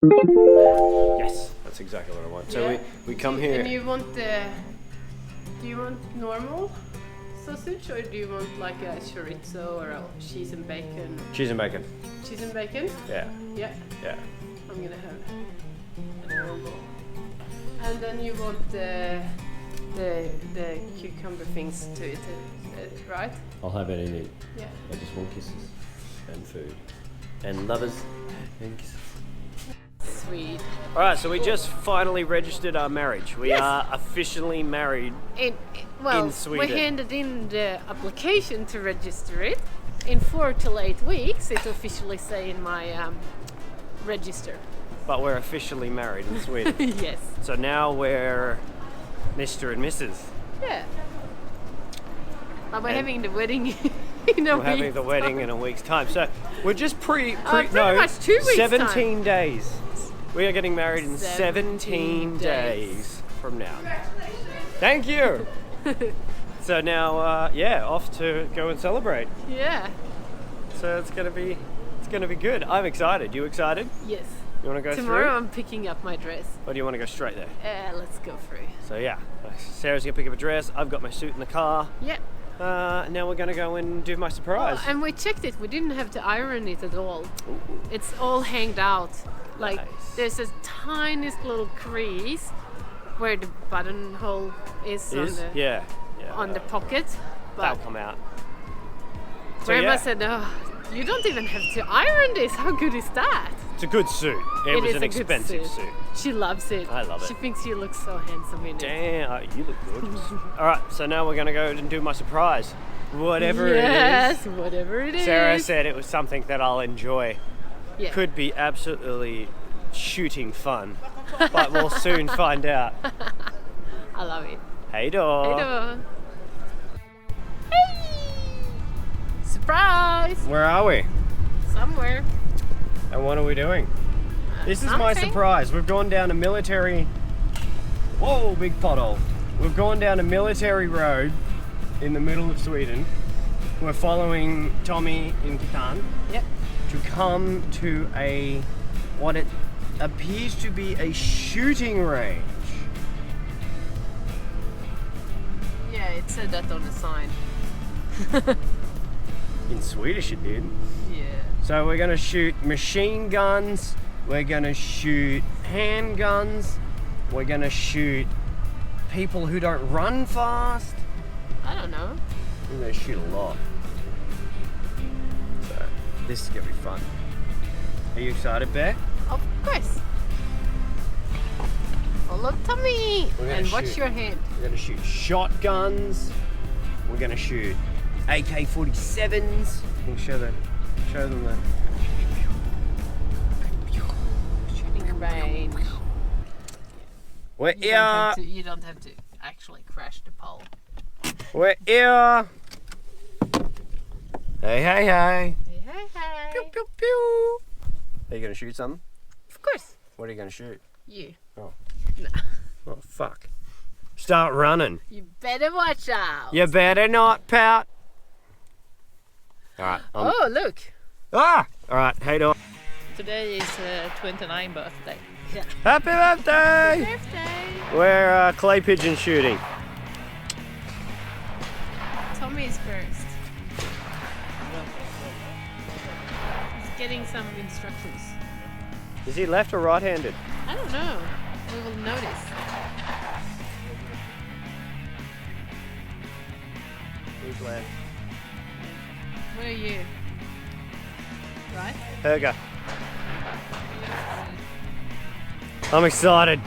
Yes, that's exactly what I want. So Yeah. we come here. And you want the... Do you want normal sausage or do you want like a chorizo or a cheese and bacon? Cheese and bacon. Cheese and bacon? Yeah. Yeah. Yeah. I'm gonna have a normal. And then you want the cucumber things to it, right? I'll have it in it. Yeah. I just want kisses and food and lovers and kisses. Sweet. All right, so we just finally registered our marriage. We Yes. are officially married. Well, In Sweden. we handed in the application to register it. In 4 to 8 weeks, it officially say in my register. But we're officially married in Sweden. Yes. So now we're Mr. and Mrs. Yeah. But we're And- having the wedding in a We're having week's the wedding time. in a week's time. So we're just pretty pretty much 2 weeks 17 days. We are getting married in 17 17 days from now. Thank you. So now, yeah, off to go and celebrate. Yeah. So it's gonna be good. I'm excited. You excited? Yes. You want to go Tomorrow through? I'm picking up my dress. Or do you want to go straight there? Let's go through. So yeah, Sarah's gonna pick up a dress. I've got my suit in the car. Yeah. Now we're gonna go and do my surprise. And we checked it. We didn't have to iron it at all. It's all hanged out. Like Nice. there's a tiny little crease where the buttonhole is Yeah. on the pocket. That'll But come out. So Grandma yeah, said, "Oh, you don't even have to iron this. How good is that?" it's a good suit. It was is an a good expensive suit. She loves it. I love it. She thinks you look so handsome in it. Damn, you look gorgeous. All right, so now we're gonna go and do my surprise. Whatever Yes, it whatever it is. is. Sarah said it was something that I'll enjoy. Yeah. Could be absolutely shooting fun, but we'll soon find out. I love it. Hey, door. Hey, Noah. Hey! Surprise! Where are we? Somewhere. And what are we doing? This is my Something. surprise. We've gone down a military... Whoa, big pothole. We've gone down a military road in the middle of Sweden. We're following Tommy in Catan Yep. to come to what it appears to be a shooting range. Yeah, it said that on the sign. In Swedish it did. Yeah. So we're gonna shoot machine guns, we're gonna shoot handguns, we're gonna shoot people who don't run fast. I don't know. We're gonna shoot a lot. So this is gonna be fun. Are you excited, Bear? Of course. Follow Tommy. We're gonna And watch shoot. your hand. We're gonna shoot shotguns. We're gonna shoot AK-47s. Can you show them the. Shooting range. We're You here. don't have to actually crash the pole. We're here. Hey, hey, hey. Hey, hey, hey. Pew, pew, pew. Are you gonna shoot something? Of course. What are you gonna shoot? You. Oh. No. Oh, fuck. Start running. You better watch out. You better not pout. Alright. Oh, look. Alright, hey, dog. Today is 29th birthday. Happy birthday! Birthday. We're clay pigeon shooting. Tommy is first. He's getting some instructions. Is he left or right-handed? I don't know. We will notice. He's left. Where are you? Right? Herger. I'm excited.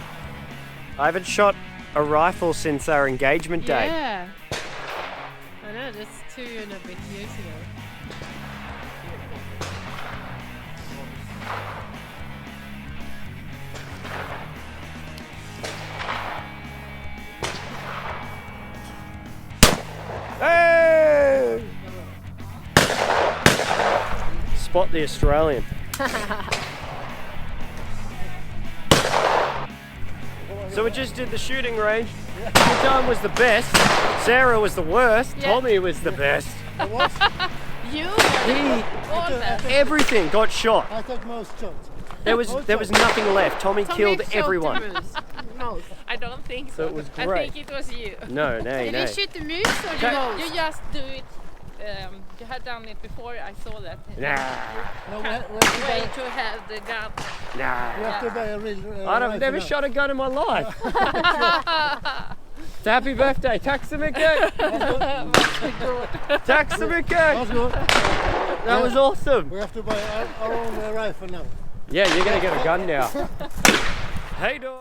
I haven't shot a rifle since our engagement day. Yeah. I know, that's 2 and a bit years ago. Hey! Spot the Australian. So we just did the shooting range. John was the best. Sarah was the worst. Yeah. Tommy was the best. You? He, everything got shot. I took most shots. There was nothing left. Tommy Tommy killed shot everyone. the moose. Mouse. I don't think so. So it was I great. think it was you. No, Did no. you shoot the moose or the Okay. mouse? You just do it. You had done it before. I saw that. No, we have Way to have the gun. to buy a real. I've never shot a gun in my life. So happy birthday. Tack så mycket. Tack så mycket. That's good. That was awesome. We have to buy our own rifle now. Yeah, you're gonna get a gun now. Hey, dog.